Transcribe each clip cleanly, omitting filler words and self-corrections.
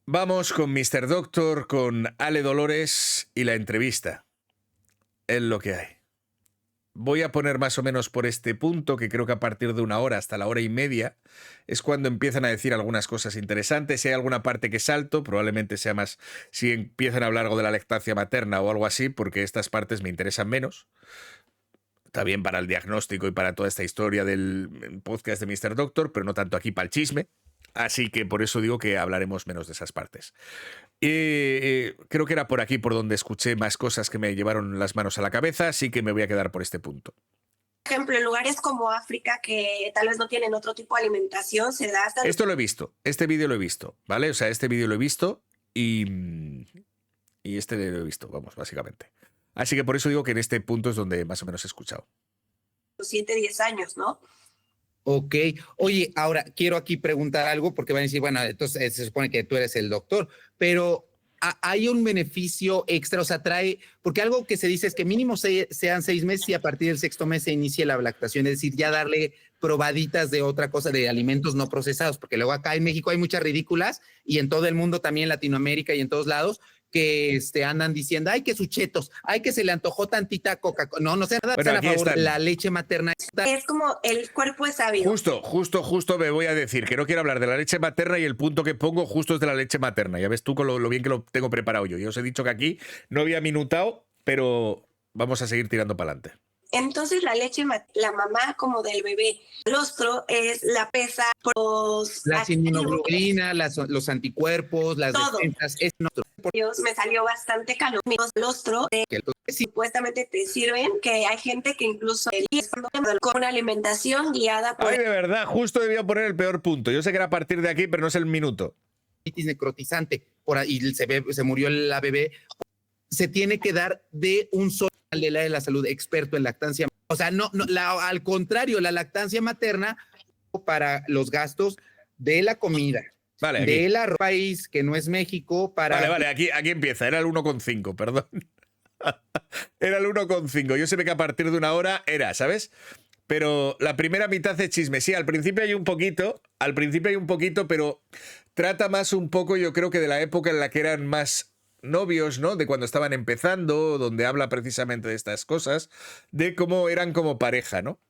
Vamos con Mr. Doctor, con Ale Dolores y la entrevista. Es lo que hay. Voy a poner más o menos por este punto, que creo que a partir de 1 hora hasta la 1 y media es cuando empiezan a decir algunas cosas interesantes. Si hay alguna parte que salto, probablemente sea más si empiezan a hablar algo de la lactancia materna o algo así, porque estas partes me interesan menos. También para el diagnóstico y para toda esta historia del podcast de Mr. Doctor, pero no tanto aquí para el chisme. Así que por eso digo que hablaremos menos de esas partes. Creo que era por aquí por donde escuché más cosas que me llevaron las manos a la cabeza, así que me voy a quedar por este punto. Por ejemplo, en lugares como África, que tal vez no tienen otro tipo de alimentación, se da hasta... Esto lo he visto, este vídeo lo he visto, ¿vale? O sea, este vídeo lo he visto y este lo he visto, vamos, básicamente. Así que por eso digo que en este punto es donde más o menos he escuchado. 7, 10 años, ¿no? Ok. Oye, ahora quiero aquí preguntar algo porque van a decir, bueno, entonces se supone que tú eres el doctor, pero hay un beneficio extra, o sea, trae, porque algo que se dice es que mínimo sean 6 meses y a partir del 6.º mes se inicie la lactación, es decir, ya darle probaditas de otra cosa, de alimentos no procesados, porque luego acá en México hay muchas ridículas y en todo el mundo también, en Latinoamérica y en todos lados, que andan diciendo, ay, que sus chetos, ay, que se le antojó tantita Coca-Cola. No sé nada, Bueno, a aquí favor están. la leche materna. Es como el cuerpo es sabio. Justo me voy a decir que no quiero hablar de la leche materna y el punto que pongo justo es de la leche materna. Ya ves tú con lo bien que lo tengo preparado yo. Yo os he dicho que aquí no había minutado, pero vamos a seguir tirando para adelante. Entonces la leche, la mamá como del bebé, el colostro es la pesa, las inmunoglobulinas, los anticuerpos, las todo. defensas, es nuestro. Dios, me salió bastante calor. Mi colostro, supuestamente te sirven, que hay gente que incluso con una alimentación guiada por... Ay, de verdad, justo debía poner el peor punto. Yo sé que era a partir de aquí, pero no es el minuto. Necrotizante, por ahí se murió la bebé. Se tiene que dar de un solo de la salud experto en lactancia. O sea, al contrario, la lactancia materna para los gastos de la comida. Vale, aquí. De la país que no es México para... Vale, aquí empieza. Era el 1,5, perdón. Era el 1,5. Yo sé que a partir de 1 hora era, ¿sabes? Pero la primera mitad de chisme. Sí, al principio hay un poquito, pero trata más un poco, yo creo que de la época en la que eran más novios, ¿no? De cuando estaban empezando, donde habla precisamente de estas cosas, de cómo eran como pareja, ¿no?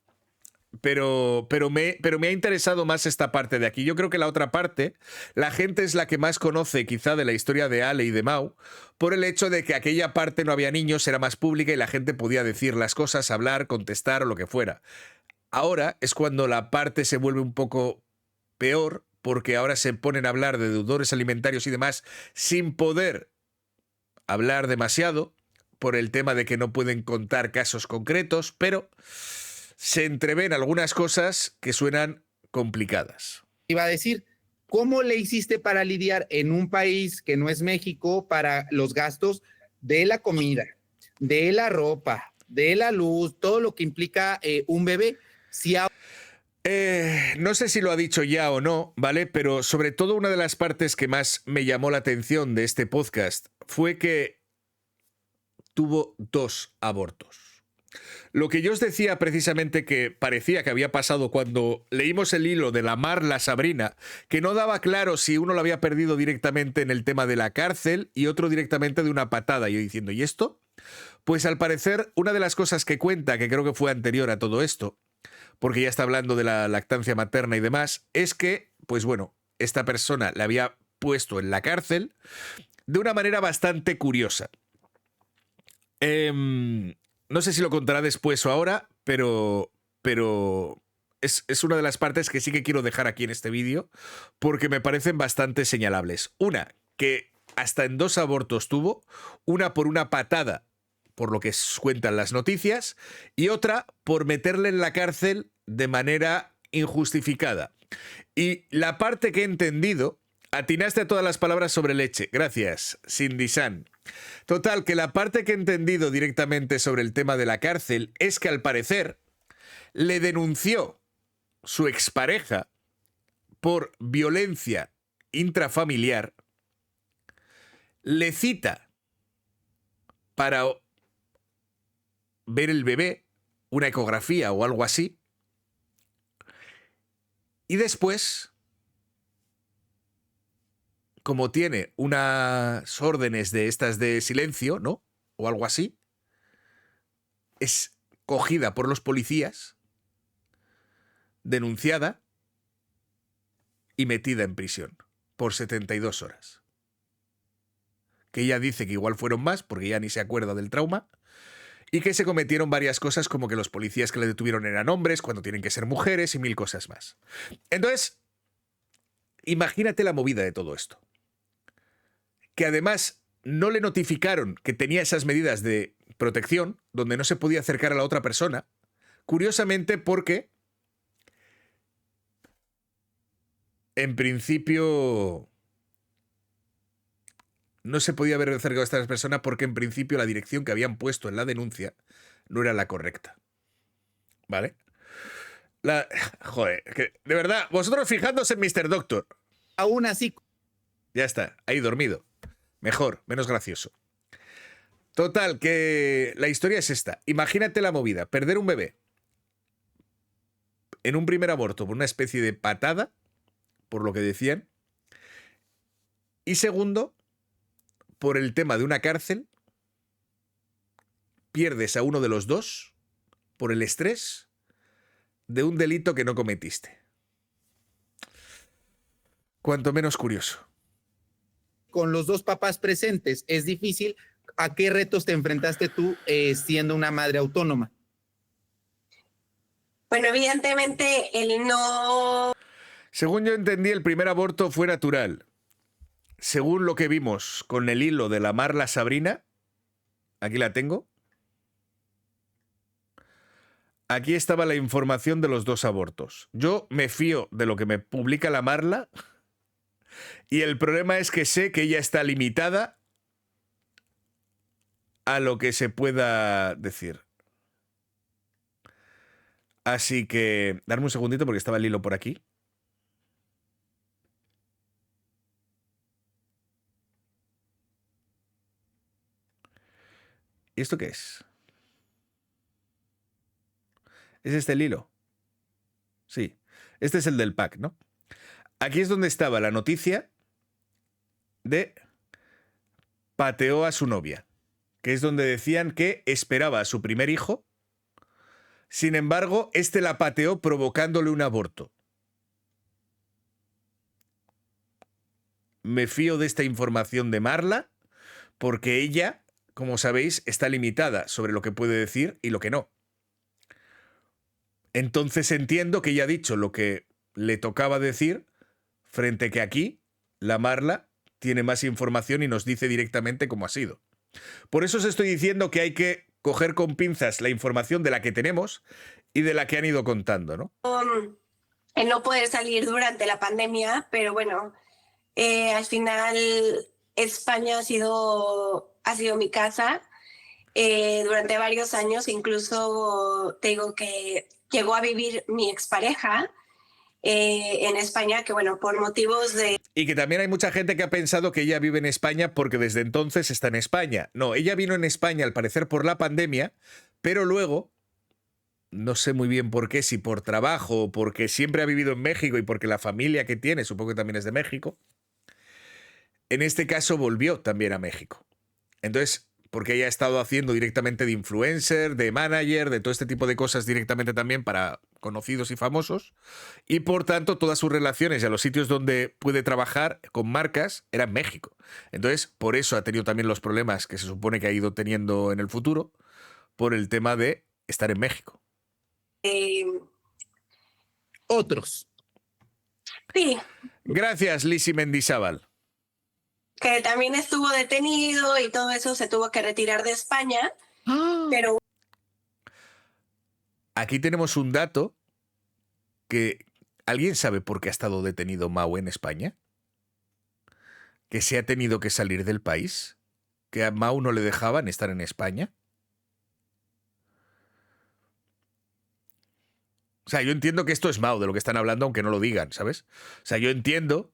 Pero me ha interesado más esta parte de aquí. Yo creo que la otra parte, la gente es la que más conoce quizá de la historia de Ale y de Mau, por el hecho de que aquella parte no había niños, era más pública y la gente podía decir las cosas, hablar, contestar o lo que fuera. Ahora es cuando la parte se vuelve un poco peor, porque ahora se ponen a hablar de deudores alimentarios y demás sin poder hablar demasiado por el tema de que no pueden contar casos concretos, pero se entreven algunas cosas que suenan complicadas. Iba a decir, ¿cómo le hiciste para lidiar en un país que no es México para los gastos de la comida, de la ropa, de la luz, todo lo que implica un bebé? No sé si lo ha dicho ya o no, ¿vale? Pero sobre todo una de las partes que más me llamó la atención de este podcast fue que tuvo 2 abortos. Lo que yo os decía precisamente que parecía que había pasado cuando leímos el hilo de la Marla Sabrina, que no daba claro si uno lo había perdido directamente en el tema de la cárcel y otro directamente de una patada. Y yo diciendo, ¿y esto? Pues al parecer, una de las cosas que cuenta, que creo que fue anterior a todo esto, porque ya está hablando de la lactancia materna y demás, es que, pues bueno, esta persona la había puesto en la cárcel de una manera bastante curiosa. No sé si lo contará después o ahora, pero es una de las partes que sí que quiero dejar aquí en este vídeo porque me parecen bastante señalables. Una, que hasta en 2 abortos tuvo, una por una patada, por lo que cuentan las noticias, y otra por meterle en la cárcel de manera injustificada. Y la parte que he entendido, atinaste a todas las palabras sobre leche. Gracias, Cindy San. Total, que la parte que he entendido directamente sobre el tema de la cárcel es que al parecer le denunció su expareja por violencia intrafamiliar, le cita para ver el bebé, una ecografía o algo así, y después como tiene unas órdenes de estas de silencio, ¿no? O algo así, es cogida por los policías, denunciada y metida en prisión por 72 horas. Que ella dice que igual fueron más, porque ya ni se acuerda del trauma, y que se cometieron varias cosas como que los policías que le detuvieron eran hombres cuando tienen que ser mujeres y 1000 cosas más. Entonces, imagínate la movida de todo esto. Que además no le notificaron que tenía esas medidas de protección, donde no se podía acercar a la otra persona, curiosamente porque en principio no se podía haber acercado a esta persona porque en principio la dirección que habían puesto en la denuncia no era la correcta. ¿Vale? Joder, de verdad, vosotros fijándoos en Mr. Doctor. Aún así. Ya está, ahí dormido. Mejor, menos gracioso. Total, que la historia es esta. Imagínate la movida, perder un bebé en un primer aborto por una especie de patada, por lo que decían. Y segundo, por el tema de una cárcel, pierdes a uno de los dos por el estrés de un delito que no cometiste. Cuanto menos curioso. Con los dos papás presentes es difícil. ¿A qué retos te enfrentaste tú siendo una madre autónoma? Bueno, evidentemente el no... Según yo entendí, el primer aborto fue natural. Según lo que vimos con el hilo de la Marla Sabrina, aquí la tengo. Aquí estaba la información de los dos abortos. Yo me fío de lo que me publica la Marla y el problema es que sé que ella está limitada a lo que se pueda decir. Así que, darme un segundito porque estaba el hilo por aquí. ¿Y esto qué es? ¿Es este el hilo? Sí. Este es el del pack, ¿no? Aquí es donde estaba la noticia de pateó a su novia, que es donde decían que esperaba a su primer hijo. Sin embargo, este la pateó provocándole un aborto. Me fío de esta información de Marla porque ella, como sabéis, está limitada sobre lo que puede decir y lo que no. Entonces entiendo que ella ha dicho lo que le tocaba decir, frente a que aquí la Marla tiene más información y nos dice directamente cómo ha sido. Por eso os estoy diciendo que hay que coger con pinzas la información de la que tenemos y de la que han ido contando, ¿no? El no poder salir durante la pandemia, pero bueno, al final España ha sido mi casa durante varios años. Incluso te digo que llegó a vivir mi expareja en España, que bueno, por motivos de... Y que también hay mucha gente que ha pensado que ella vive en España porque desde entonces está en España. No, ella vino en España al parecer por la pandemia, pero luego, no sé muy bien por qué, si por trabajo o porque siempre ha vivido en México y porque la familia que tiene, supongo que también es de México, en este caso volvió también a México. Entonces, porque ella ha estado haciendo directamente de influencer, de manager, de todo este tipo de cosas directamente también para conocidos y famosos, y por tanto todas sus relaciones y a los sitios donde puede trabajar con marcas eran México. Entonces, por eso ha tenido también los problemas que se supone que ha ido teniendo en el futuro, por el tema de estar en México. Otros. Sí, Gracias, Lizzy Mendizábal. que también estuvo detenido y todo eso, se tuvo que retirar de España, pero... Aquí tenemos un dato que... ¿Alguien sabe por qué ha estado detenido Mau en España? ¿Que se ha tenido que salir del país? ¿Que a Mau no le dejaban estar en España? O sea, yo entiendo que esto es Mau, de lo que están hablando, aunque no lo digan, ¿sabes? O sea, yo entiendo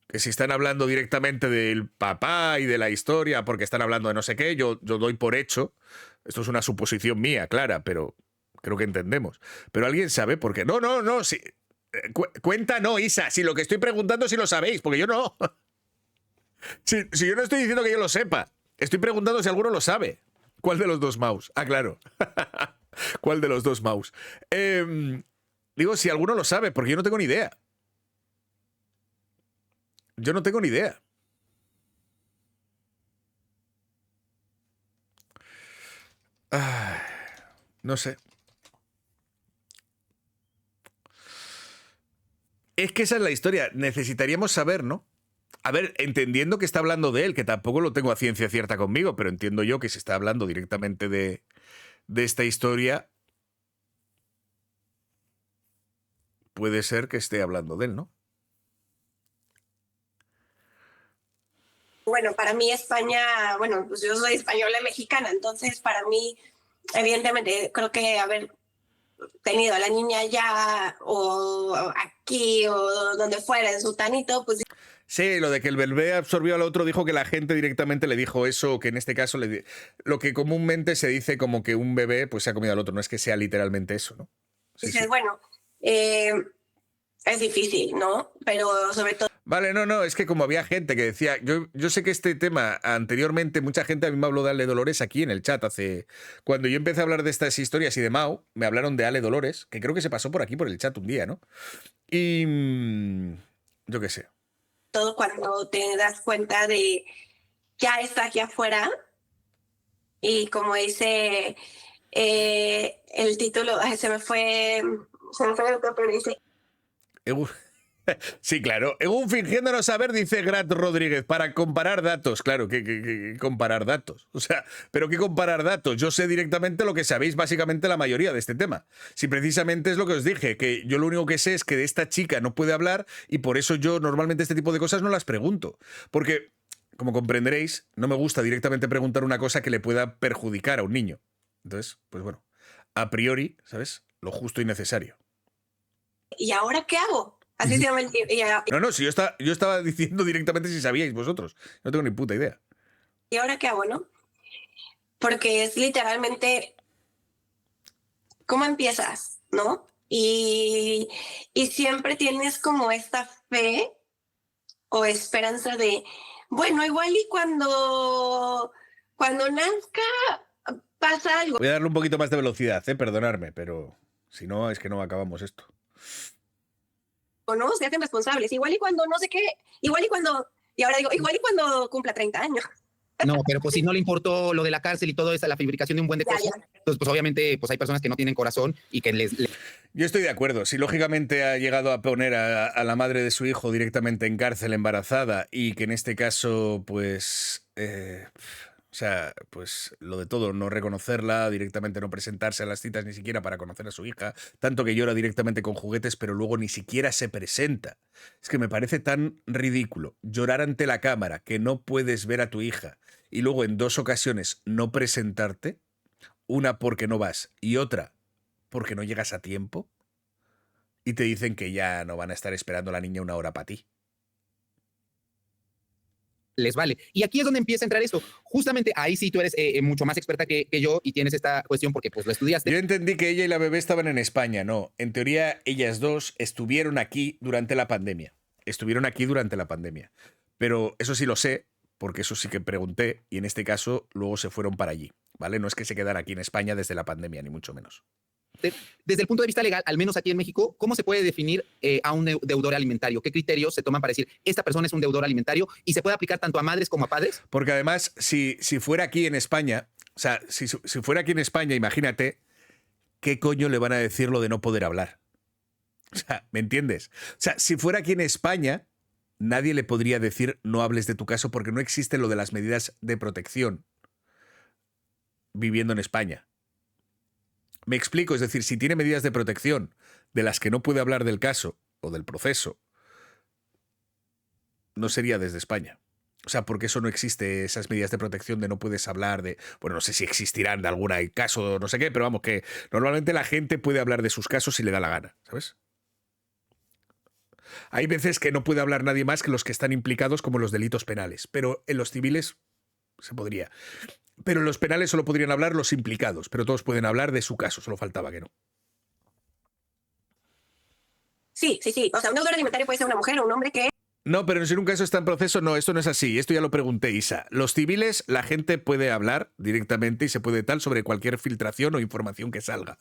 que si están hablando directamente del papá y de la historia, porque están hablando de no sé qué, yo doy por hecho. Esto es una suposición mía, clara, pero creo que entendemos. Pero ¿alguien sabe por qué? No, sí. Cuenta no, Isa. Si lo que estoy preguntando si lo sabéis, porque yo no. Si yo no estoy diciendo que yo lo sepa, estoy preguntando si alguno lo sabe. ¿Cuál de los dos mouse? Ah, claro. ¿Cuál de los dos mouse? Digo, si alguno lo sabe, porque yo no tengo ni idea. Yo no tengo ni idea. No sé. Es que esa es la historia. Necesitaríamos saber, ¿no? A ver, entendiendo que está hablando de él, que tampoco lo tengo a ciencia cierta conmigo, pero entiendo yo que se está hablando directamente de esta historia. Puede ser que esté hablando de él, ¿no? Bueno, para mí España, bueno, pues yo soy española y mexicana, entonces para mí, evidentemente, creo que haber tenido a la niña ya o aquí o donde fuera en Sultanito, pues Sí, lo de que el bebé absorbió al otro, dijo que la gente directamente le dijo eso, que en este caso lo que comúnmente se dice como que un bebé pues se ha comido al otro, no es que sea literalmente eso, ¿no? Sí, dices, sí. bueno, es difícil, ¿no? Pero sobre todo Vale, no, es que como había gente que decía, yo sé que este tema anteriormente, mucha gente a mí me habló de Ale Dolores aquí en el chat cuando yo empecé a hablar de estas historias y de Mao, me hablaron de Ale Dolores, que creo que se pasó por aquí por el chat un día, ¿no? Y yo qué sé. todo cuando te das cuenta de ya está aquí afuera y como dice el título, ay, se me fue el otro, pero dice Sí, claro. Según fingiendo no saber, dice Grat Rodríguez, para comparar datos. Claro, que comparar datos. O sea, ¿pero qué comparar datos? Yo sé directamente lo que sabéis básicamente la mayoría de este tema. Si precisamente es lo que os dije, que yo lo único que sé es que de esta chica no puede hablar y por eso yo normalmente este tipo de cosas no las pregunto. Porque, como comprenderéis, no me gusta directamente preguntar una cosa que le pueda perjudicar a un niño. Entonces, pues bueno, a priori, ¿sabes? Lo justo y necesario. ¿y ahora qué hago? Así se llama No, si yo estaba diciendo directamente si sabíais vosotros. No tengo ni puta idea. ¿y ahora qué hago, no? Porque es literalmente cómo empiezas, ¿no? Y siempre tienes como esta fe o esperanza de, bueno, igual y cuando nazca pasa algo, Voy a darle un poquito más de velocidad, perdonadme, pero si no, es que no acabamos esto. ¿no? Se hacen responsables. Igual y cuando no sé qué, igual y cuando, y ahora digo, igual y cuando cumpla 30 años. No, pero pues si no le importó lo de la cárcel y todo eso, la fabricación de un buen de cosas, entonces pues obviamente pues hay personas que no tienen corazón y que Yo estoy de acuerdo. Si lógicamente ha llegado a poner a la madre de su hijo directamente en cárcel embarazada y que en este caso, pues... o sea, pues lo de todo, no reconocerla, directamente no presentarse a las citas ni siquiera para conocer a su hija, tanto que llora directamente con juguetes, pero luego ni siquiera se presenta. Es que me parece tan ridículo llorar ante la cámara que no puedes ver a tu hija y luego en 2 ocasiones no presentarte, una porque no vas y otra porque no llegas a tiempo, y te dicen que ya no van a estar esperando a la niña 1 hora para ti. les vale. Y aquí es donde empieza a entrar esto. Justamente ahí sí tú eres mucho más experta que yo y tienes esta cuestión porque pues lo estudiaste. Yo entendí que ella y la bebé estaban en España, no. En teoría, ellas dos estuvieron aquí durante la pandemia. Estuvieron aquí durante la pandemia. Pero eso sí lo sé, porque eso sí que pregunté, y en este caso luego se fueron para allí, ¿vale? No es que se quedara aquí en España desde la pandemia, ni mucho menos. Desde el punto de vista legal, al menos aquí en México, ¿cómo se puede definir a un deudor alimentario? ¿Qué criterios se toman para decir esta persona es un deudor alimentario y se puede aplicar tanto a madres como a padres? Porque además, si fuera aquí en España, o sea, si fuera aquí en España, imagínate, ¿qué coño le van a decir lo de no poder hablar? O sea, ¿me entiendes? O sea, si fuera aquí en España, nadie le podría decir no hables de tu caso porque no existe lo de las medidas de protección viviendo en España. Me explico, es decir, si tiene medidas de protección de las que no puede hablar del caso o del proceso, no sería desde España. O sea, porque eso no existe, esas medidas de protección de no puedes hablar de... Bueno, no sé si existirán de algún caso, no sé qué, pero vamos, que normalmente la gente puede hablar de sus casos si le da la gana, ¿sabes? Hay veces que no puede hablar nadie más que los que están implicados como los delitos penales, pero en los civiles se podría. Pero en los penales solo podrían hablar los implicados, pero todos pueden hablar de su caso, solo faltaba que no. Sí. O sea, un deudor alimentario puede ser una mujer o un hombre que No, pero si en un caso está en proceso, no, esto no es así. Esto ya lo pregunté, Isa. Los civiles, la gente puede hablar directamente y se puede tal sobre cualquier filtración o información que salga.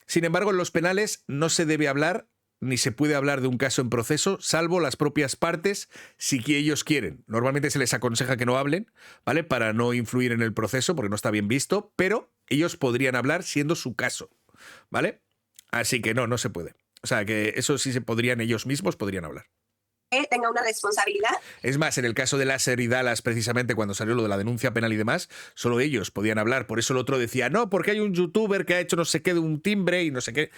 Sin embargo, en los penales no se debe hablar ni se puede hablar de un caso en proceso, salvo las propias partes, si que ellos quieren. Normalmente se les aconseja que no hablen, ¿vale? Para no influir en el proceso, porque no está bien visto, pero ellos podrían hablar siendo su caso, ¿vale? Así que no se puede. O sea, que eso sí se podrían, ellos mismos podrían hablar. Tenga una responsabilidad. Es más, en el caso de Lasser y Dallas, precisamente cuando salió lo de la denuncia penal y demás, solo ellos podían hablar. Por eso el otro decía, no, porque hay un youtuber que ha hecho no sé qué de un timbre y no sé qué.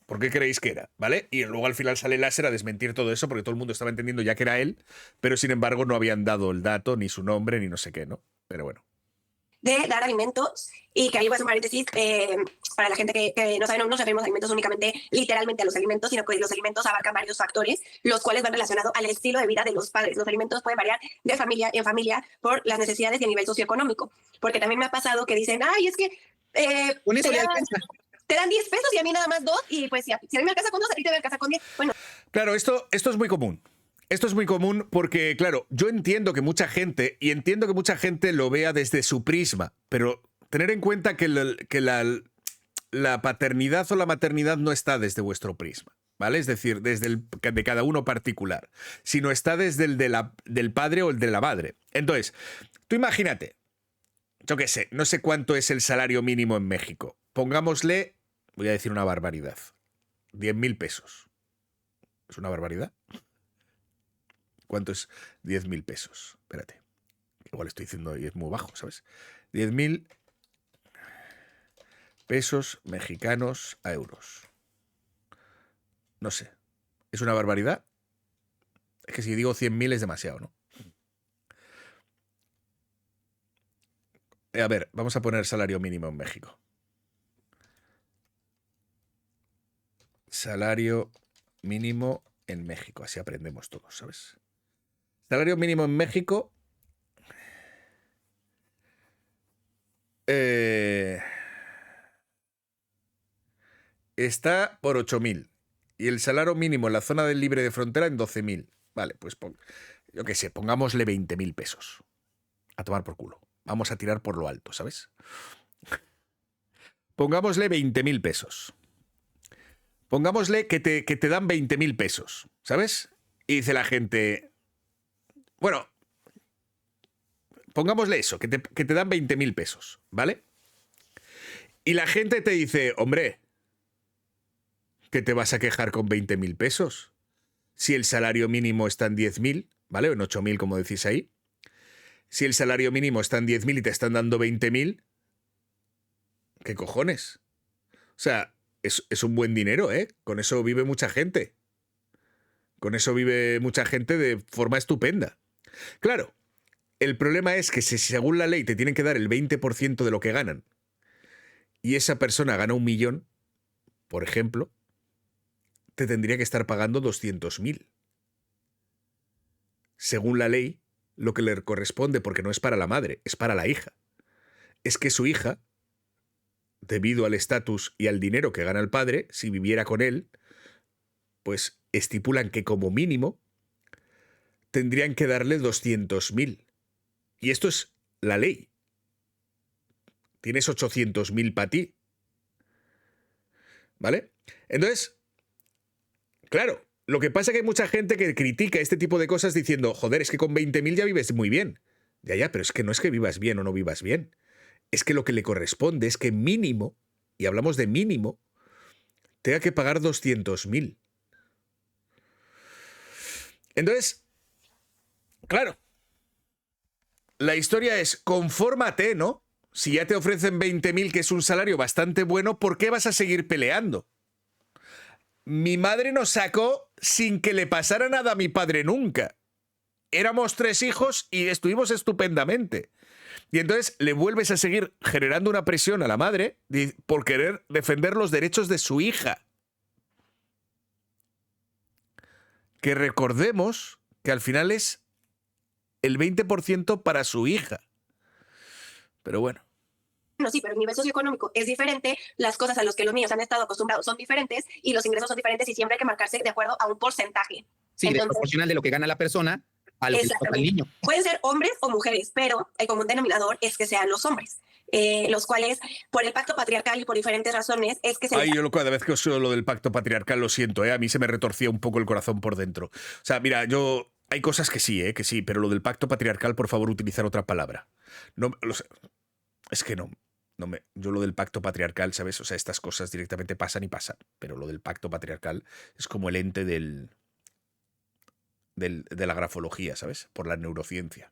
¿Por qué creéis que era? ¿Vale? Y luego al final sale Lasser a desmentir todo eso porque todo el mundo estaba entendiendo ya que era él, pero sin embargo no habían dado el dato, ni su nombre, ni no sé qué, ¿no? Pero bueno. De dar alimentos, y que ahí voy a hacer un paréntesis, para la gente que no sabe, no nos referimos a alimentos únicamente literalmente a los alimentos, sino que los alimentos abarcan varios factores, los cuales van relacionados al estilo de vida de los padres. Los alimentos pueden variar de familia en familia por las necesidades y el nivel socioeconómico, porque también me ha pasado que dicen, ay, es que Con eso le alcanza. te dan 10 pesos y a mí nada más 2, y pues si a mí me alcanza con 2, a ti te alcanza con 10. Bueno. Claro, esto es muy común. Esto es muy común porque, claro, yo entiendo que mucha gente, y entiendo que mucha gente lo vea desde su prisma, pero tener en cuenta que la paternidad o la maternidad no está desde vuestro prisma, ¿vale? Es decir, desde el de cada uno particular, sino está desde el del padre o el de la madre. Entonces, tú imagínate, yo qué sé, no sé cuánto es el salario mínimo en México. Pongámosle, voy a decir una barbaridad, 10.000 pesos. ¿Es una barbaridad? ¿Cuánto es 10.000 pesos? Espérate. Igual estoy diciendo y es muy bajo, ¿sabes? 10.000 pesos mexicanos a euros. No sé. ¿Es una barbaridad? Es que si digo 100.000 es demasiado, ¿no? A ver, vamos a poner salario mínimo en México. Salario mínimo en México. Así aprendemos todos, ¿sabes? Salario mínimo en México está por 8.000 y el salario mínimo en la zona del libre de frontera en 12.000. Vale, pues yo qué sé, pongámosle 20.000 pesos. A tomar por culo. Vamos a tirar por lo alto, ¿sabes? Pongámosle 20.000 pesos. Pongámosle que te dan 20.000 pesos, ¿sabes? Y dice la gente... Bueno, pongámosle eso, que te dan 20.000 pesos, ¿vale? Y la gente te dice, hombre, ¿qué te vas a quejar con 20.000 pesos? Si el salario mínimo está en 10.000, ¿vale? O en 8.000, como decís ahí. Si el salario mínimo está en 10.000 y te están dando 20.000, ¿qué cojones? O sea, es un buen dinero, ¿eh? Con eso vive mucha gente. Con eso vive mucha gente de forma estupenda. Claro, el problema es que si según la ley te tienen que dar el 20% de lo que ganan y esa persona gana 1 millón, por ejemplo, te tendría que estar pagando 200.000. Según la ley, lo que le corresponde, porque no es para la madre, es para la hija. Es que su hija, debido al estatus y al dinero que gana el padre, si viviera con él, pues estipulan que como mínimo tendrían que darle 200.000. Y esto es la ley. Tienes 800.000 para ti. ¿Vale? Entonces, claro, lo que pasa es que hay mucha gente que critica este tipo de cosas diciendo, joder, es que con 20.000 ya vives muy bien. Ya, pero es que no es que vivas bien o no vivas bien. Es que lo que le corresponde es que mínimo, y hablamos de mínimo, tenga que pagar 200.000. Entonces, claro, la historia es, confórmate, ¿no? Si ya te ofrecen 20.000, que es un salario bastante bueno, ¿por qué vas a seguir peleando? Mi madre nos sacó sin que le pasara nada a mi padre nunca. Éramos 3 hijos y estuvimos estupendamente. Y entonces le vuelves a seguir generando una presión a la madre por querer defender los derechos de su hija. Que recordemos que al final es el 20% para su hija. Pero bueno. No, sí, pero el nivel socioeconómico es diferente, las cosas a las que los niños han estado acostumbrados son diferentes y los ingresos son diferentes y siempre hay que marcarse de acuerdo a un porcentaje. Sí, Entonces, desproporcional de lo que gana la persona a lo que le toca al niño. pueden ser hombres o mujeres, pero el común denominador es que sean los hombres, los cuales, por el pacto patriarcal y por diferentes razones, es que se Ay, yo cada vez que os oigo lo del pacto patriarcal lo siento, ¿eh? A mí se me retorcía un poco el corazón por dentro. O sea, mira, yo... Hay cosas que sí, pero lo del pacto patriarcal, por favor, utilizar otra palabra. No, es que yo lo del pacto patriarcal, ¿sabes? O sea, estas cosas directamente pasan y pasan, pero lo del pacto patriarcal es como el ente de la grafología, ¿sabes? Por la neurociencia.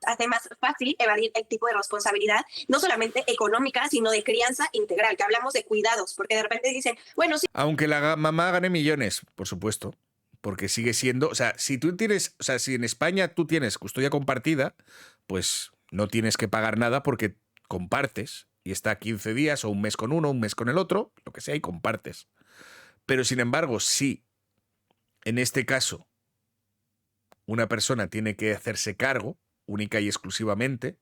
hace más fácil evadir el tipo de responsabilidad, no solamente económica, sino de crianza integral, que hablamos de cuidados, porque de repente dicen, bueno, sí. Aunque la mamá gane millones, por supuesto, porque sigue siendo, o sea, si tú tienes, o sea, si en España tú tienes custodia compartida, pues no tienes que pagar nada porque compartes y está 15 días o un mes con uno, un mes con el otro, lo que sea, y compartes. Pero sin embargo, si en este caso una persona tiene que hacerse cargo única y exclusivamente,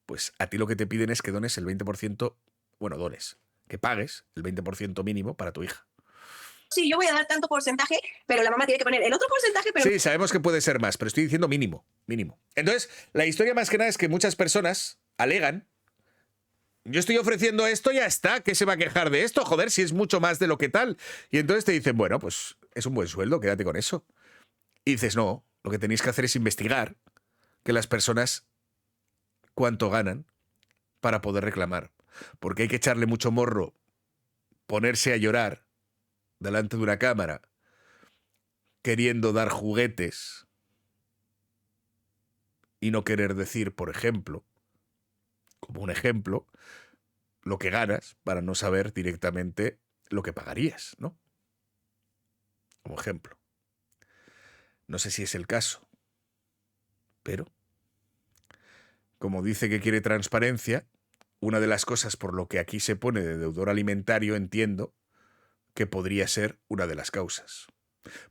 pues a ti lo que te piden es que dones el 20%, bueno, que pagues el 20% mínimo para tu hija. Sí, yo voy a dar tanto porcentaje, pero la mamá tiene que poner el otro porcentaje, pero... Sí, sabemos que puede ser más, pero estoy diciendo mínimo. Entonces, la historia más que nada es que muchas personas alegan, yo estoy ofreciendo esto, ya está, ¿qué se va a quejar de esto? Joder, si es mucho más de lo que tal. Y entonces te dicen, bueno, pues es un buen sueldo, quédate con eso. Y dices, no, lo que tenéis que hacer es investigar que las personas cuánto ganan para poder reclamar. Porque hay que echarle mucho morro, ponerse a llorar delante de una cámara, queriendo dar juguetes y no querer decir, por ejemplo, como un ejemplo, lo que ganas para no saber directamente lo que pagarías, ¿no? Como ejemplo. No sé si es el caso, pero como dice que quiere transparencia, una de las cosas por lo que aquí se pone de deudor alimentario, entiendo que podría ser una de las causas.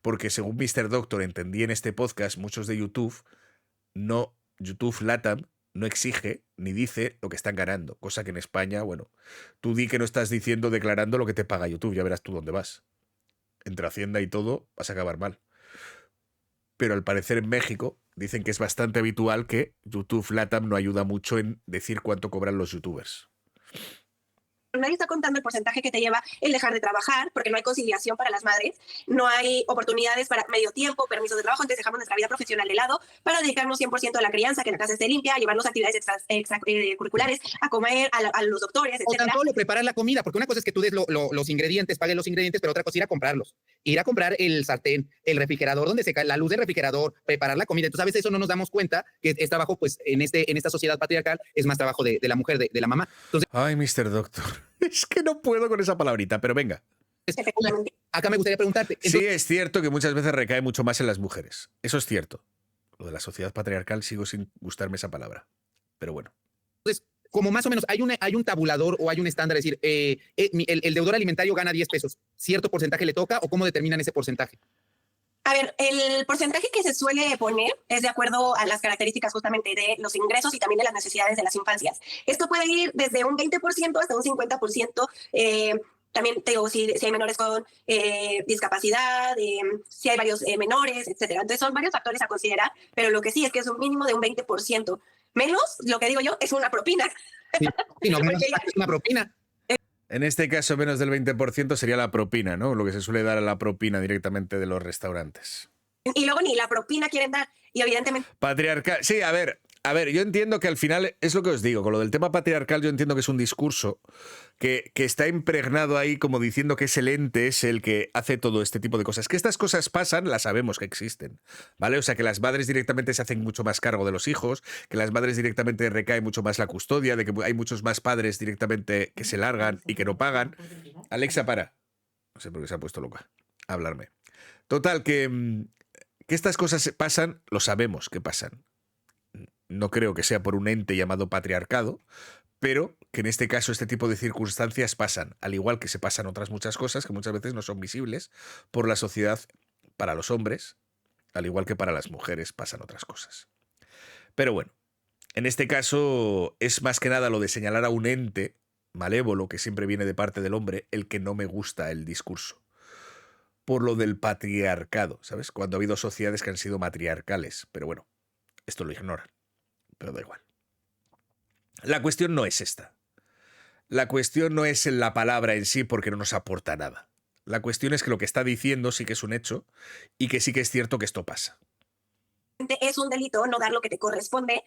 Porque según Mr. Doctor entendí en este podcast, muchos de YouTube LATAM no exige ni dice lo que están ganando, cosa que en España, bueno, tú di que no estás diciendo, declarando lo que te paga YouTube, ya verás tú dónde vas. Entre Hacienda y todo vas a acabar mal. Pero al parecer en México dicen que es bastante habitual que YouTube LATAM no ayuda mucho en decir cuánto cobran los youtubers. Nadie está contando el porcentaje que te lleva el dejar de trabajar, porque no hay conciliación para las madres, no hay oportunidades para medio tiempo, permisos de trabajo, entonces dejamos nuestra vida profesional de lado para dedicarnos 100% a la crianza, que la casa esté limpia, a llevarnos a actividades extracurriculares, a comer, a los doctores, etc. O tan solo preparar la comida, porque una cosa es que tú des los ingredientes, pagues los ingredientes, pero otra cosa es ir a comprarlos. Ir a comprar el sartén, el refrigerador, donde se cae la luz del refrigerador, preparar la comida. Entonces a veces eso no nos damos cuenta, que es trabajo, pues en esta sociedad patriarcal, es más trabajo de la mujer, de la mamá. Entonces, ay, Mr. Doctor, es que no puedo con esa palabrita, pero venga. Acá me gustaría preguntarte. Entonces, Sí, es cierto que muchas veces recae mucho más en las mujeres. Eso es cierto. Lo de la sociedad patriarcal sigo sin gustarme esa palabra. Pero bueno. Entonces, como más o menos hay un tabulador o hay un estándar, es decir, el deudor alimentario gana 10 pesos, ¿cierto porcentaje le toca o cómo determinan ese porcentaje? A ver, el porcentaje que se suele poner es de acuerdo a las características justamente de los ingresos y también de las necesidades de las infancias. Esto puede ir desde un 20% hasta un 50%. También te digo, si hay menores con discapacidad, si hay varios menores, etcétera. Entonces son varios factores a considerar, pero lo que sí es que es un mínimo de un 20%. Menos, lo que digo yo, es una propina. Sí, no, es una propina. En este caso, menos del 20% sería la propina, ¿no? Lo que se suele dar a la propina directamente de los restaurantes. Y luego ni la propina quieren dar. Y evidentemente... Patriarcal. Sí, a ver, yo entiendo que al final es lo que os digo. Con lo del tema patriarcal, yo entiendo que es un discurso que está impregnado ahí como diciendo que es el ente, es el que hace todo este tipo de cosas. Que estas cosas pasan, las sabemos que existen, ¿vale? O sea, que las madres directamente se hacen mucho más cargo de los hijos, que las madres directamente recae mucho más la custodia, de que hay muchos más padres directamente que se largan y que no pagan. Alexa, para. No sé por qué se ha puesto loca a hablarme. Total, que estas cosas pasan, lo sabemos que pasan. No creo que sea por un ente llamado patriarcado, pero que en este caso este tipo de circunstancias pasan, al igual que se pasan otras muchas cosas que muchas veces no son visibles por la sociedad para los hombres, al igual que para las mujeres pasan otras cosas. Pero bueno, en este caso es más que nada lo de señalar a un ente malévolo que siempre viene de parte del hombre el que no me gusta el discurso. por lo del patriarcado, ¿sabes? Cuando ha habido sociedades que han sido matriarcales. Pero bueno, esto lo ignoran. Pero da igual. La cuestión no es esta. La cuestión no es en la palabra en sí porque no nos aporta nada. La cuestión es que lo que está diciendo sí que es un hecho y que sí que es cierto que esto pasa. Es un delito no dar lo que te corresponde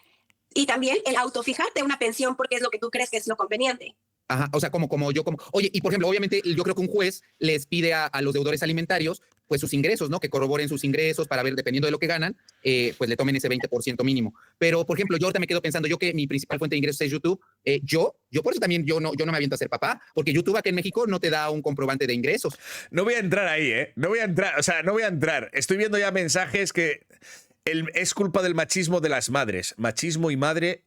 y también el autofijarte una pensión porque es lo que tú crees que es lo conveniente. Ajá, o sea, oye, y por ejemplo, obviamente yo creo que un juez les pide a los deudores alimentarios pues sus ingresos, ¿no? Que corroboren sus ingresos para ver, dependiendo de lo que ganan, pues le tomen ese 20% mínimo. Pero, por ejemplo, yo ahorita me quedo pensando, yo que mi principal fuente de ingresos es YouTube, yo por eso también yo no me aviento a ser papá, porque YouTube aquí en México no te da un comprobante de ingresos. No voy a entrar ahí, ¿eh? No voy a entrar. Estoy viendo ya mensajes que es culpa del machismo de las madres. Machismo y madre,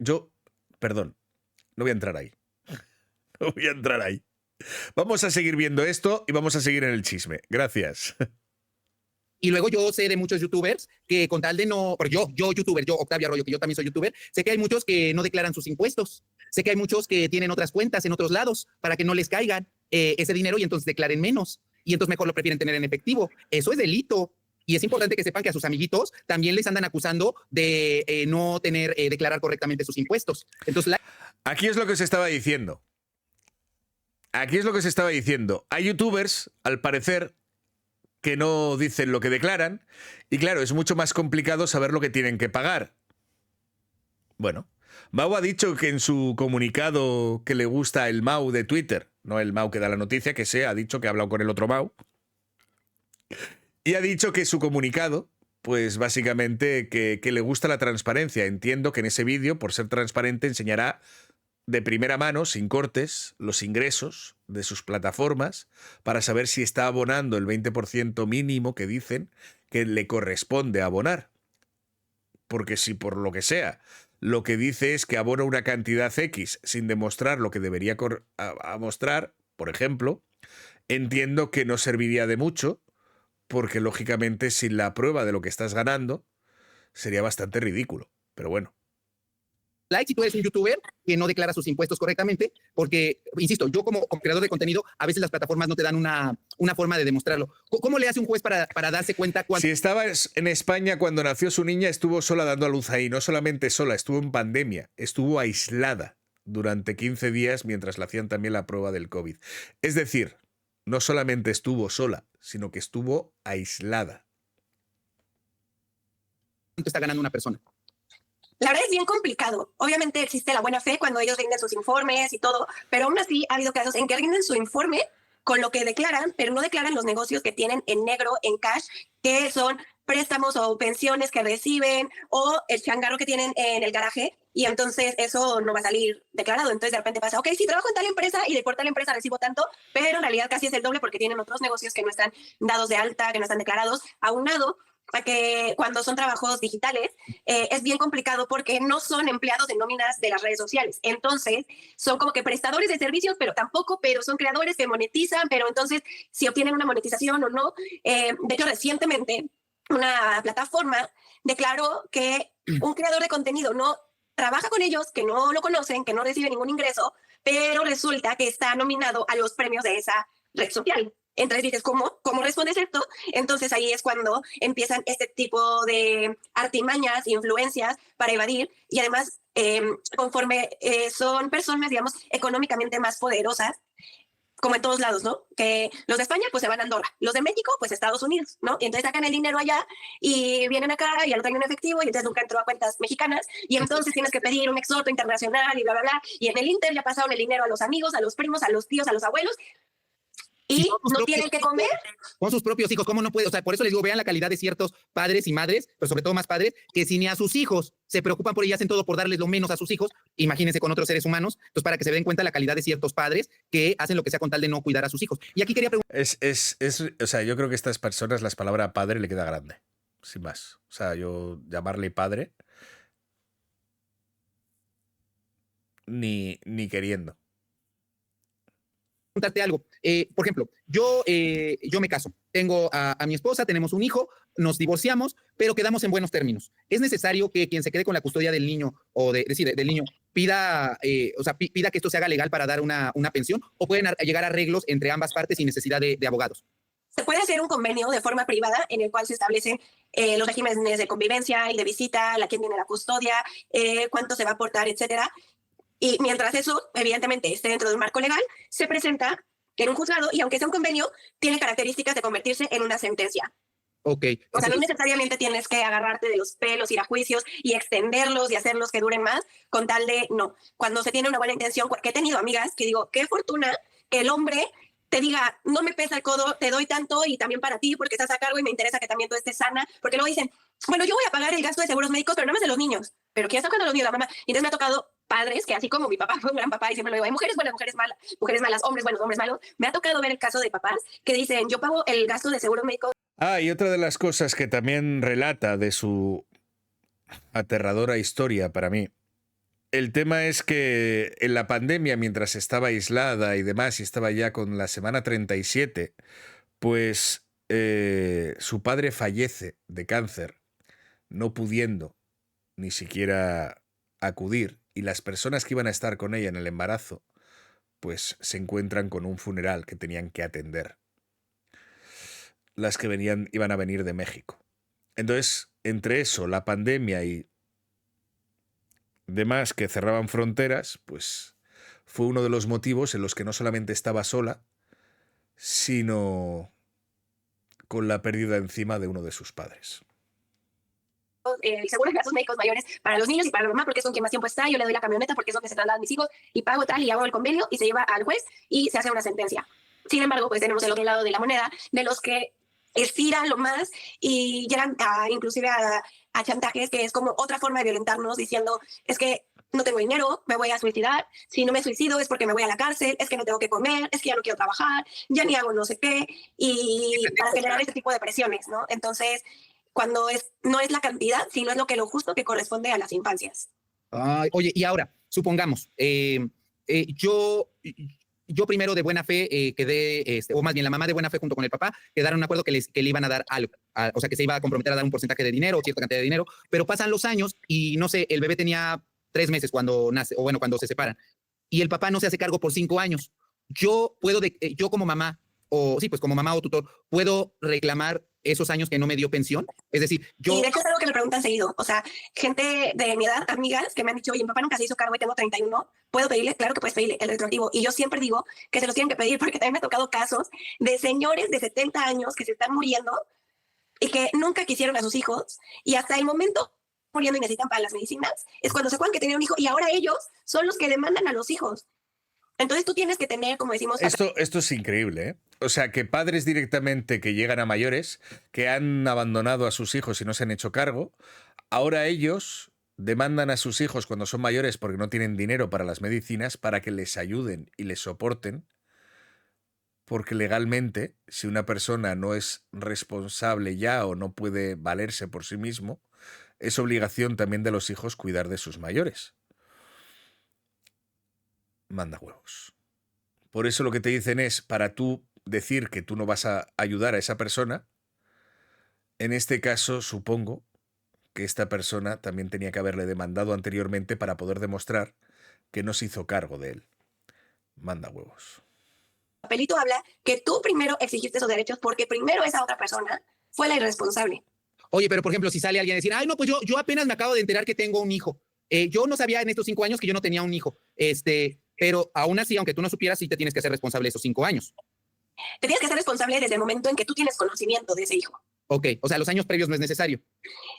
perdón, no voy a entrar ahí. No voy a entrar ahí. Vamos a seguir viendo esto y vamos a seguir en el chisme. Gracias. Y luego yo sé de muchos youtubers que con tal de no, porque yo youtuber, yo Octavio Arroyo, que yo también soy youtuber, sé que hay muchos que no declaran sus impuestos. Sé que hay muchos que tienen otras cuentas en otros lados para que no les caigan ese dinero y entonces declaren menos. Y entonces mejor lo prefieren tener en efectivo. Eso es delito. Y es importante que sepan que a sus amiguitos también les andan acusando de no declarar correctamente sus impuestos. Entonces, Aquí es lo que se estaba diciendo. Hay youtubers, al parecer, que no dicen lo que declaran. Y claro, es mucho más complicado saber lo que tienen que pagar. Bueno, Mau ha dicho que en su comunicado que le gusta el Mau de Twitter, no el Mau que da la noticia, ha dicho que ha hablado con el otro Mau. Y ha dicho que su comunicado, pues básicamente que le gusta la transparencia. Entiendo que en ese vídeo, por ser transparente, enseñará de primera mano, sin cortes, los ingresos de sus plataformas para saber si está abonando el 20% mínimo que dicen que le corresponde abonar. Porque si por lo que sea, lo que dice es que abona una cantidad X sin demostrar lo que debería mostrar, por ejemplo, entiendo que no serviría de mucho, porque lógicamente sin la prueba de lo que estás ganando sería bastante ridículo. Pero bueno. si tú eres un youtuber que no declara sus impuestos correctamente, porque, insisto, yo como creador de contenido, a veces las plataformas no te dan una forma de demostrarlo. ¿Cómo le hace un juez para darse cuenta cuánto? Si estaba en España cuando nació su niña, estuvo sola dando a luz ahí. No solamente sola, estuvo en pandemia, estuvo aislada durante 15 días mientras le hacían también la prueba del COVID. Es decir, no solamente estuvo sola, sino que estuvo aislada. ¿Cuánto está ganando una persona? La verdad es bien complicado. Obviamente existe la buena fe cuando ellos rinden sus informes y todo, pero aún así ha habido casos en que rinden su informe con lo que declaran, pero no declaran los negocios que tienen en negro, en cash, que son préstamos o pensiones que reciben o el changarro que tienen en el garaje, y entonces eso no va a salir declarado. Entonces de repente pasa, ok, sí, trabajo en tal empresa y de por tal empresa recibo tanto, pero en realidad casi es el doble porque tienen otros negocios que no están dados de alta, que no están declarados, aunado a que cuando son trabajos digitales es bien complicado porque no son empleados de nóminas de las redes sociales. Entonces son como que prestadores de servicios, pero son creadores que monetizan, pero entonces si obtienen una monetización o no. De hecho, recientemente una plataforma declaró que un creador de contenido no trabaja con ellos, que no lo conocen, que no recibe ningún ingreso, pero resulta que está nominado a los premios de esa red social. Entonces dices, ¿cómo respondes esto? Entonces ahí es cuando empiezan este tipo de artimañas, influencias para evadir, y además conforme son personas, digamos, económicamente más poderosas, como en todos lados, ¿no? Que los de España pues se van a Andorra, los de México pues Estados Unidos, ¿no? Y entonces sacan el dinero allá y vienen acá y ya lo traen en efectivo y entonces nunca entró a cuentas mexicanas y entonces tienes que pedir un exhorto internacional y bla, bla, bla. Y en el Inter ya pasaron el dinero a los amigos, a los primos, a los tíos, a los abuelos. Y no tienen que comer. Con sus propios hijos, ¿cómo no puede? O sea, por eso les digo, vean la calidad de ciertos padres y madres, pero sobre todo más padres, que si ni a sus hijos se preocupan por ellos, hacen todo por darles lo menos a sus hijos, imagínense con otros seres humanos. Entonces, para que se den cuenta la calidad de ciertos padres que hacen lo que sea con tal de no cuidar a sus hijos. Y aquí quería preguntar. O sea, yo creo que a estas personas las palabras padre le queda grande, sin más. O sea, yo llamarle padre ni queriendo. Contarte algo. Por ejemplo, yo me caso, tengo a mi esposa, tenemos un hijo, nos divorciamos, pero quedamos en buenos términos. ¿Es necesario que quien se quede con la custodia del niño o del niño pida que esto se haga legal para dar una pensión, o pueden llegar a arreglos entre ambas partes sin necesidad de abogados? Se puede hacer un convenio de forma privada en el cual se establecen los regímenes de convivencia y de visita, quién tiene la custodia, cuánto se va a aportar, etcétera. Y mientras eso, evidentemente, esté dentro de un marco legal, se presenta en un juzgado y aunque sea un convenio, tiene características de convertirse en una sentencia. Ok. O sea, no necesariamente tienes que agarrarte de los pelos, ir a juicios y extenderlos y hacerlos que duren más, con tal de, no. Cuando se tiene una buena intención, que he tenido amigas que digo, qué fortuna que el hombre te diga, no me pesa el codo, te doy tanto y también para ti porque estás a cargo y me interesa que también tú estés sana, porque luego dicen, bueno, yo voy a pagar el gasto de seguros médicos, pero no más de los niños. Pero ¿quién está pagando los niños? La mamá. Y entonces me ha tocado padres que así como mi papá fue un gran papá y siempre lo digo, hay mujeres buenas, mujeres malas, hombres buenos, hombres malos. Me ha tocado ver el caso de papás que dicen, yo pago el gasto de seguros médicos. Ah, y otra de las cosas que también relata de su aterradora historia para mí, el tema es que en la pandemia, mientras estaba aislada y demás, y estaba ya con la semana 37, pues su padre fallece de cáncer, no pudiendo ni siquiera acudir, y las personas que iban a estar con ella en el embarazo, pues se encuentran con un funeral que tenían que atender. Las que iban a venir de México. Entonces, entre eso, la pandemia y demás que cerraban fronteras, pues fue uno de los motivos en los que no solamente estaba sola, sino con la pérdida encima de uno de sus padres. El seguro de gastos médicos mayores para los niños y para la mamá, porque es con quien más tiempo está. Yo le doy la camioneta porque es lo que se trasladan mis hijos y pago tal y hago el convenio y se lleva al juez y se hace una sentencia. Sin embargo, pues tenemos el otro lado de la moneda de los que estiran lo más y llegan inclusive a chantajes, que es como otra forma de violentarnos, diciendo, es que no tengo dinero, me voy a suicidar, si no me suicido es porque me voy a la cárcel, es que no tengo que comer, es que ya no quiero trabajar, ya ni hago no sé qué, y para generar ese tipo de presiones, ¿no? Entonces, cuando no es la cantidad, sino es lo justo que corresponde a las infancias. Ay, oye, y ahora, supongamos, yo primero de buena fe quedé, o más bien la mamá de buena fe junto con el papá, quedaron un acuerdo que le iban a dar algo, o sea, que se iba a comprometer a dar un porcentaje de dinero o cierta cantidad de dinero, pero pasan los años y no sé, el bebé tenía 3 meses cuando nace, o bueno, cuando se separan, y el papá no se hace cargo por 5 años. Yo puedo, yo como mamá, o sí, pues como mamá o tutor, puedo reclamar esos años que no me dio pensión. Es decir, yo... Y de hecho es algo que me preguntan seguido. O sea, gente de mi edad, amigas, que me han dicho, oye, mi papá nunca se hizo cargo y tengo 31, ¿puedo pedirle? Claro que puedes pedirle el retroactivo. Y yo siempre digo que se los tienen que pedir porque también me ha tocado casos de señores de 70 años que se están muriendo y que nunca quisieron a sus hijos y hasta el momento muriendo y necesitan para las medicinas, es cuando se acuerdan que tenían un hijo y ahora ellos son los que demandan a los hijos. Entonces tú tienes que tener, como decimos... Esto es increíble, ¿eh? O sea, que padres directamente que llegan a mayores, que han abandonado a sus hijos y no se han hecho cargo, ahora ellos demandan a sus hijos cuando son mayores porque no tienen dinero para las medicinas para que les ayuden y les soporten, porque legalmente, si una persona no es responsable ya o no puede valerse por sí mismo, es obligación también de los hijos cuidar de sus mayores. Manda huevos. Por eso lo que te dicen es, para tú decir que tú no vas a ayudar a esa persona, en este caso supongo que esta persona también tenía que haberle demandado anteriormente para poder demostrar que no se hizo cargo de él. Manda huevos. El papelito habla que tú primero exigiste esos derechos porque primero esa otra persona fue la irresponsable. Oye, pero por ejemplo, si sale alguien a decir, ay, no, pues yo apenas me acabo de enterar que tengo un hijo. Yo no sabía en estos 5 años que yo no tenía un hijo. Pero aún así, aunque tú no supieras, sí te tienes que hacer responsable de esos 5 años. Te tienes que ser responsable desde el momento en que tú tienes conocimiento de ese hijo. Ok, o sea, los años previos no es necesario.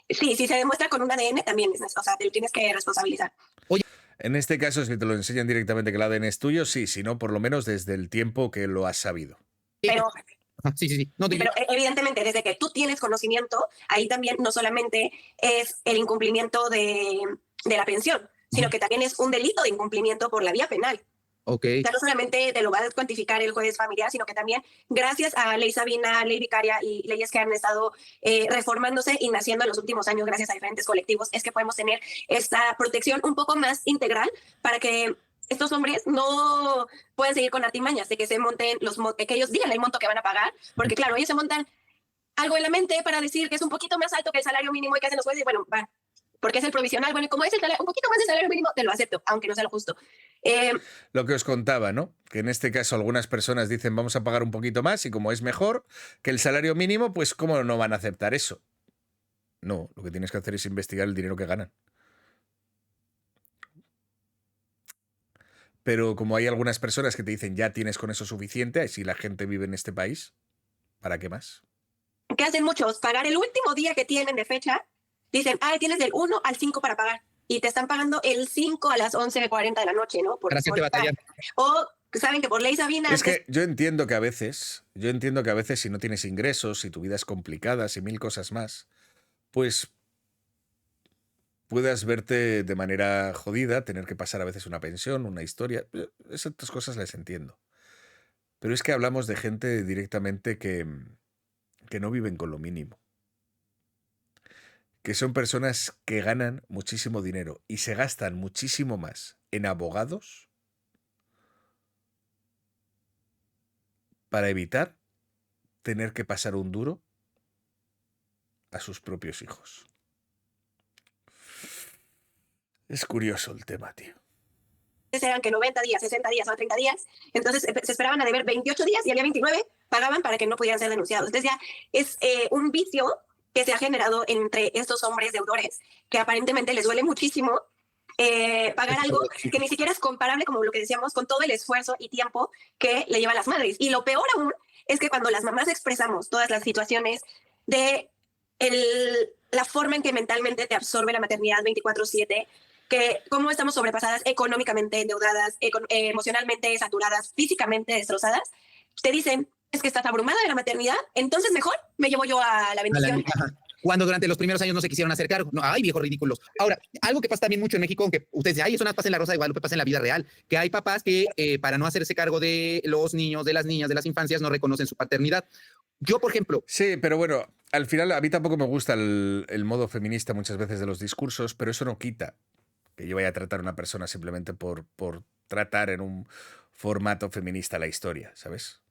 Sí, si se demuestra con un ADN también es, o sea, te lo tienes que responsabilizar. Oye. En este caso, si te lo enseñan directamente que el ADN es tuyo, sí, si no, por lo menos desde el tiempo que lo has sabido. Pero, sí. No, pero evidentemente, desde que tú tienes conocimiento, ahí también no solamente es el incumplimiento de la pensión, sino que también es un delito de incumplimiento por la vía penal. Okay. O sea, no solamente te lo va a cuantificar el juez familiar, sino que también gracias a Ley Sabina, Ley Vicaria y leyes que han estado reformándose y naciendo en los últimos años gracias a diferentes colectivos, es que podemos tener esta protección un poco más integral para que estos hombres no puedan seguir con artimañas de que se monten que ellos digan el monto que van a pagar, porque claro, ellos se montan algo en la mente para decir que es un poquito más alto que el salario mínimo y que hacen los jueces y bueno, va, porque es el provisional, bueno, y como es un poquito más del salario mínimo, te lo acepto, aunque no sea lo justo. Eh, Lo que os contaba, ¿no? Que en este caso algunas personas dicen vamos a pagar un poquito más y como es mejor que el salario mínimo, pues ¿cómo no van a aceptar eso? No, lo que tienes que hacer es investigar el dinero que ganan. Pero como hay algunas personas que te dicen ya tienes con eso suficiente, si la gente vive en este país, ¿para qué más? ¿Qué hacen muchos? Pagar el último día que tienen de fecha. Dicen, tienes del 1 al 5 para pagar. Y te están pagando el 5 a las 11:40 de la noche, ¿no? Para hacerte batallar. O saben que por ley Sabina... Es que yo entiendo que a veces si no tienes ingresos, si tu vida es complicada, si mil cosas más, pues puedas verte de manera jodida, tener que pasar a veces una pensión, una historia. Esas cosas las entiendo. Pero es que hablamos de gente directamente que no viven con lo mínimo. Que son personas que ganan muchísimo dinero y se gastan muchísimo más en abogados para evitar tener que pasar un duro a sus propios hijos. Es curioso el tema, tío. Eran que 90 días, 60 días o 30 días, entonces se esperaban a deber 28 días y al día 29 pagaban para que no pudieran ser denunciados. Entonces ya es un vicio que se ha generado entre estos hombres deudores, que aparentemente les duele muchísimo pagar algo que ni siquiera es comparable, como lo que decíamos, con todo el esfuerzo y tiempo que le llevan las madres. Y lo peor aún es que cuando las mamás expresamos todas las situaciones de la forma en que mentalmente te absorbe la maternidad 24/7, que cómo estamos sobrepasadas económicamente, endeudadas, emocionalmente saturadas, físicamente destrozadas, te dicen, es que estás abrumada de la maternidad, entonces mejor me llevo yo a la bendición. Cuando durante los primeros años no se quisieron hacer cargo. No, ay, viejos ridículos. Ahora, algo que pasa también mucho en México, aunque ustedes dicen, ay, eso no pasa en la Rosa de Guadalupe, pasa en la vida real, que hay papás que para no hacerse cargo de los niños, de las niñas, de las infancias, no reconocen su paternidad. Yo, por ejemplo... Sí, pero bueno, al final a mí tampoco me gusta el modo feminista muchas veces de los discursos, pero eso no quita que yo vaya a tratar a una persona simplemente por tratar en un formato feminista la historia, ¿sabes?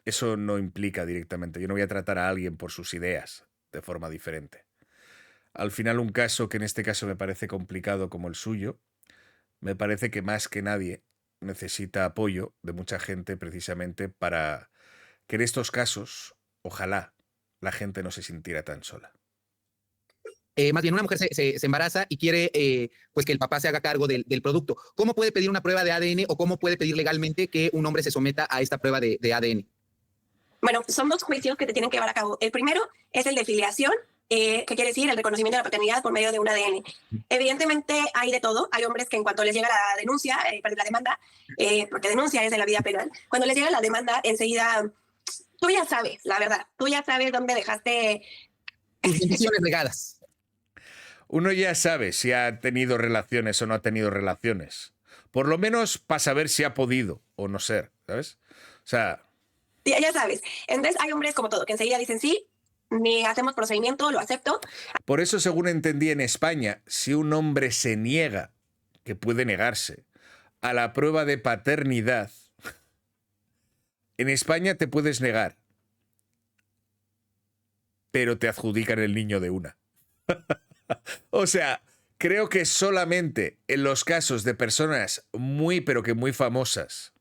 Eso no implica directamente. Yo no voy a tratar a alguien por sus ideas de forma diferente. Al final, un caso que en este caso me parece complicado como el suyo, me parece que más que nadie necesita apoyo de mucha gente precisamente para que en estos casos, ojalá, la gente no se sintiera tan sola. Más bien una mujer se embaraza y quiere pues que el papá se haga cargo del producto. ¿Cómo puede pedir una prueba de ADN o cómo puede pedir legalmente que un hombre se someta a esta prueba de ADN? Bueno, son 2 juicios que te tienen que llevar a cabo. El primero es el de filiación, que quiere decir el reconocimiento de la paternidad por medio de un ADN. Evidentemente hay de todo. Hay hombres que en cuanto les llega la denuncia, la demanda, porque denuncia es de la vida penal, cuando les llega la demanda, enseguida, tú ya sabes, la verdad, tú ya sabes dónde dejaste... Tus bendiciones regadas. Uno ya sabe si ha tenido relaciones o no ha tenido relaciones. Por lo menos para saber si ha podido o no ser, ¿sabes? O sea... Ya sabes. Entonces hay hombres como todo, que enseguida dicen sí, ni hacemos procedimiento, lo acepto. Por eso, según entendí en España, si un hombre se niega, que puede negarse, a la prueba de paternidad, en España te puedes negar, pero te adjudican el niño de una. O sea, creo que solamente en los casos de personas muy, pero que muy famosas,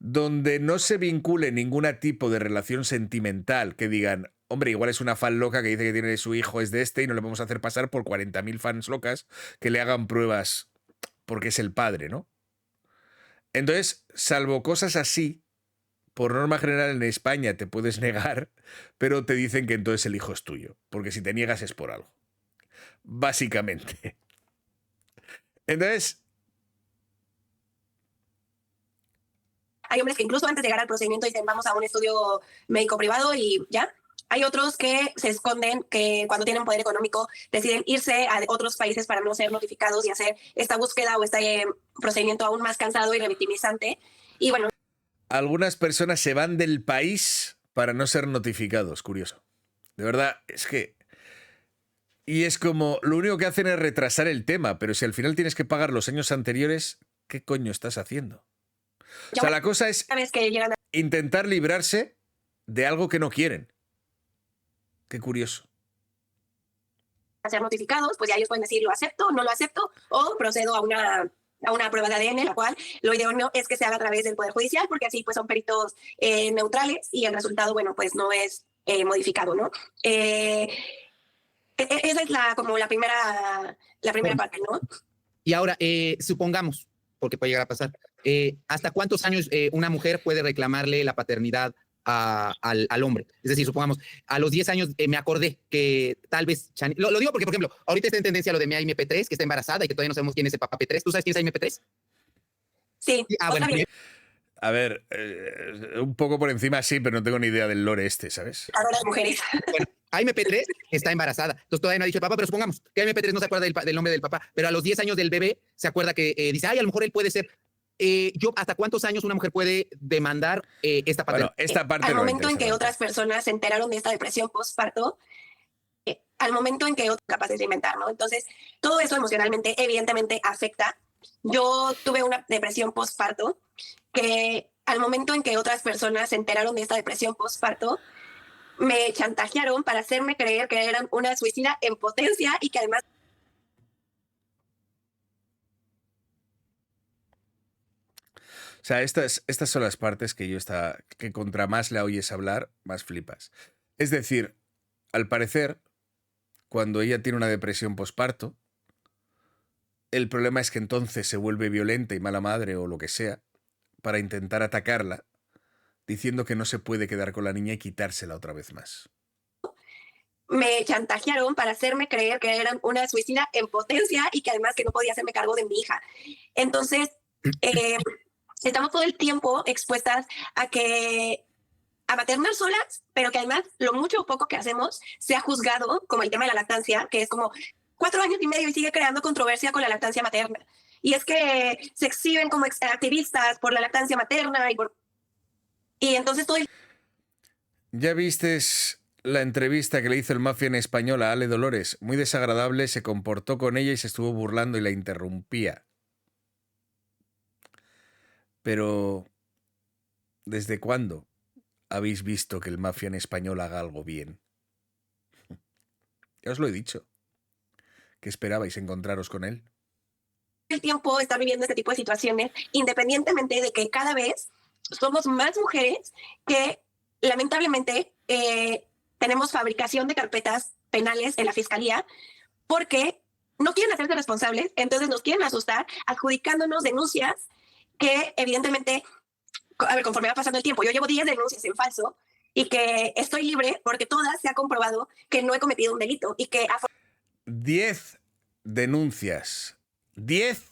donde no se vincule ningún tipo de relación sentimental, que digan, hombre, igual es una fan loca que dice que tiene su hijo es de este y no le vamos a hacer pasar por 40.000 fans locas que le hagan pruebas porque es el padre, ¿no? Entonces, salvo cosas así, por norma general en España te puedes negar, pero te dicen que entonces el hijo es tuyo, porque si te niegas es por algo. Básicamente. Entonces... Hay hombres que incluso antes de llegar al procedimiento dicen vamos a un estudio médico privado y ya. Hay otros que se esconden, que cuando tienen poder económico deciden irse a otros países para no ser notificados y hacer esta búsqueda o este procedimiento aún más cansado y revictimizante. Y bueno. Algunas personas se van del país para no ser notificados, curioso. De verdad, es que... Y es como, lo único que hacen es retrasar el tema, pero si al final tienes que pagar los años anteriores, ¿qué coño estás haciendo? O sea, la cosa es intentar librarse de algo que no quieren. Qué curioso. A ser notificados, pues ya ellos pueden decir lo acepto, no lo acepto, o procedo a una a una prueba de ADN, la cual lo idóneo es que se haga a través del Poder Judicial, porque así pues son peritos neutrales y el resultado, bueno, pues no es modificado, ¿no? Esa es como la primera parte, ¿no? Y ahora, supongamos, porque puede llegar a pasar, ¿hasta cuántos años una mujer puede reclamarle la paternidad al hombre? Es decir, supongamos, a los 10 años me acordé que tal vez... Lo digo porque, por ejemplo, ahorita está en tendencia lo de Mia MP3, que está embarazada y que todavía no sabemos quién es el papá P3. ¿Tú sabes quién es MP3? Sí. Bueno. A ver, un poco por encima sí, pero no tengo ni idea del lore ¿sabes? A las mujeres. Bueno, AMP3 está embarazada, entonces todavía no ha dicho el papá, pero supongamos que AMP3 no se acuerda del nombre del papá, pero a los 10 años del bebé se acuerda que dice, ay, a lo mejor él puede ser. ¿Hasta cuántos años una mujer puede demandar esta paternidad? Bueno, esta parte al momento en que otras personas se enteraron de esta depresión postparto, al momento en que otros capaces de inventar, ¿no? Entonces, todo eso emocionalmente, evidentemente, afecta. Yo tuve una depresión postparto que al momento en que otras personas se enteraron de esta depresión postparto, me chantajearon para hacerme creer que eran una suicida en potencia y que además... O sea, estas son las partes que que contra más la oyes hablar, más flipas. Es decir, al parecer, cuando ella tiene una depresión posparto, el problema es que entonces se vuelve violenta y mala madre o lo que sea para intentar atacarla, diciendo que no se puede quedar con la niña y quitársela otra vez más. Me chantajearon para hacerme creer que eran una suicida en potencia y que además que no podía hacerme cargo de mi hija. Entonces, estamos todo el tiempo expuestas a maternar solas, pero que además lo mucho o poco que hacemos se ha juzgado como el tema de la lactancia, que es como 4 años y medio y sigue creando controversia con la lactancia materna. Y es que se exhiben como activistas por la lactancia materna y entonces todo el... ¿Ya vistes la entrevista que le hizo el Mafia en español a Ale Dolores? Muy desagradable, se comportó con ella y se estuvo burlando y la interrumpía. Pero, ¿desde cuándo habéis visto que el Mafia en español haga algo bien? Ya os lo he dicho. ¿Qué esperabais encontraros con él? El tiempo está viviendo este tipo de situaciones, independientemente de que cada vez somos más mujeres que lamentablemente tenemos fabricación de carpetas penales en la fiscalía porque no quieren hacerse responsables, entonces nos quieren asustar adjudicándonos denuncias que evidentemente, a ver, conforme va pasando el tiempo, yo llevo 10 denuncias en falso y que estoy libre porque todas se ha comprobado que no he cometido un delito y que... 10 denuncias. 10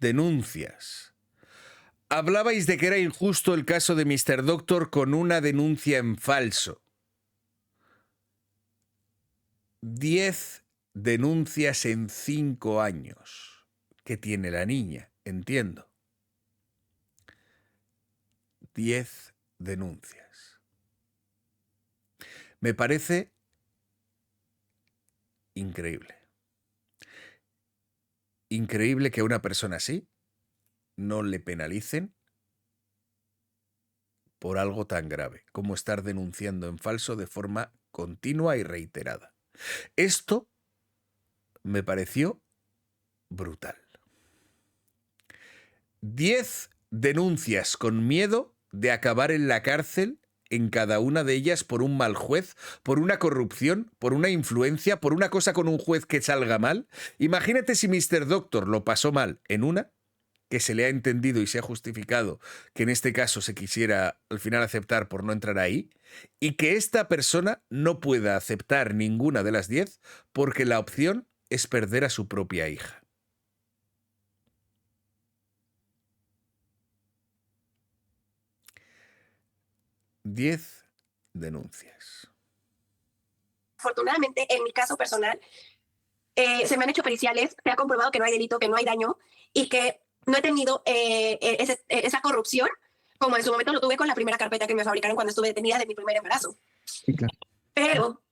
denuncias. Hablabais de que era injusto el caso de Mr. Doctor con una denuncia en falso. 10 denuncias en 5 años. ¿Qué tiene la niña? Entiendo. 10 denuncias. Me parece increíble. Increíble que a una persona así no le penalicen por algo tan grave como estar denunciando en falso de forma continua y reiterada. Esto me pareció brutal. 10 denuncias con miedo de acabar en la cárcel, en cada una de ellas por un mal juez, por una corrupción, por una influencia, por una cosa con un juez que salga mal. Imagínate si Mr. Doctor lo pasó mal en una, que se le ha entendido y se ha justificado que en este caso se quisiera al final aceptar por no entrar ahí, y que esta persona no pueda aceptar ninguna de las 10 porque la opción es perder a su propia hija. Diez denuncias. Afortunadamente, en mi caso personal, se me han hecho periciales, se ha comprobado que no hay delito, que no hay daño y que no he tenido esa corrupción como en su momento lo tuve con la primera carpeta que me fabricaron cuando estuve detenida de mi primer embarazo. Sí, claro. Pero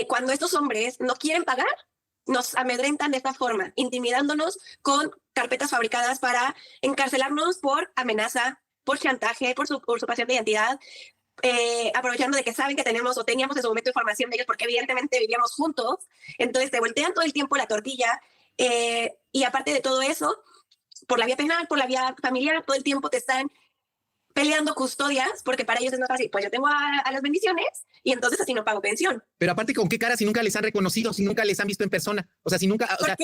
cuando estos hombres no quieren pagar, nos amedrentan de esta forma, intimidándonos con carpetas fabricadas para encarcelarnos por amenaza, por chantaje, por usurpación de identidad, aprovechando de que saben que tenemos o teníamos en su momento información de ellos porque evidentemente vivíamos juntos. Entonces te voltean todo el tiempo la tortilla y aparte de todo eso, por la vía penal, por la vía familiar, todo el tiempo te están peleando custodias, porque para ellos es más fácil, pues yo tengo a las bendiciones y entonces así no pago pensión. Pero aparte, ¿con qué cara si nunca les han reconocido, si nunca les han visto en persona? O sea, si nunca... O sea,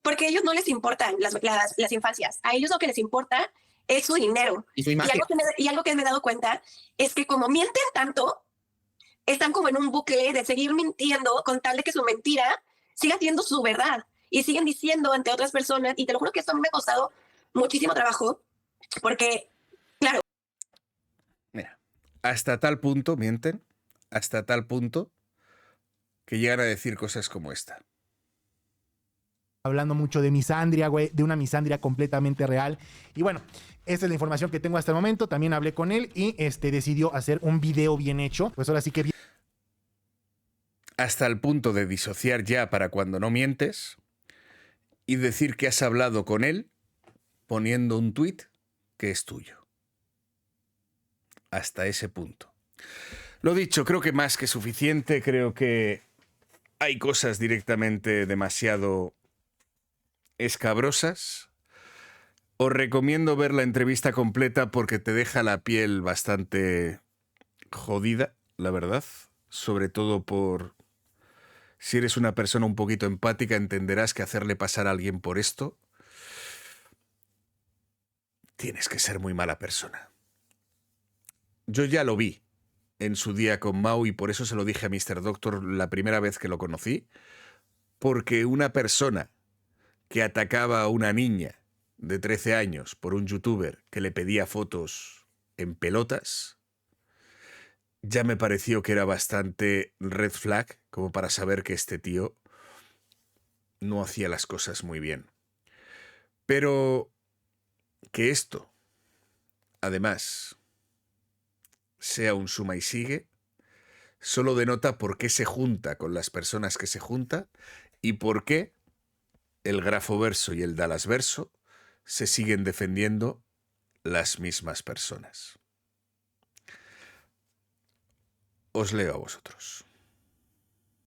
Porque a ellos no les importan las infancias. A ellos lo que les importa es su dinero. y su imagen. Y algo que me he dado cuenta es que como mienten tanto, están como en un bucle de seguir mintiendo con tal de que su mentira siga siendo su verdad. Y siguen diciendo ante otras personas, y te lo juro que esto a mí me ha costado muchísimo trabajo, porque, claro. Mira, hasta tal punto mienten, hasta tal punto que llegan a decir cosas como esta. Hablando mucho de misandria, güey, de una misandria completamente real. Y bueno, esta es la información que tengo hasta el momento. También hablé con él y decidió hacer un video bien hecho. Pues ahora sí que bien. Hasta el punto de disociar ya para cuando no mientes y decir que has hablado con él poniendo un tuit que es tuyo. Hasta ese punto. Lo dicho, creo que más que suficiente. Creo que hay cosas directamente demasiado escabrosas. Os recomiendo ver la entrevista completa porque te deja la piel bastante jodida, la verdad. Sobre todo por... Si eres una persona un poquito empática, entenderás que hacerle pasar a alguien por esto... Tienes que ser muy mala persona. Yo ya lo vi en su día con Mau y por eso se lo dije a Mr. Doctor la primera vez que lo conocí. Porque una persona que atacaba a una niña de 13 años por un youtuber que le pedía fotos en pelotas, ya me pareció que era bastante red flag como para saber que este tío no hacía las cosas muy bien. Pero que esto, además, sea un suma y sigue, solo denota por qué se junta con las personas que se junta y por qué el Grafoverso y el Dallasverso se siguen defendiendo las mismas personas. Os leo a vosotros.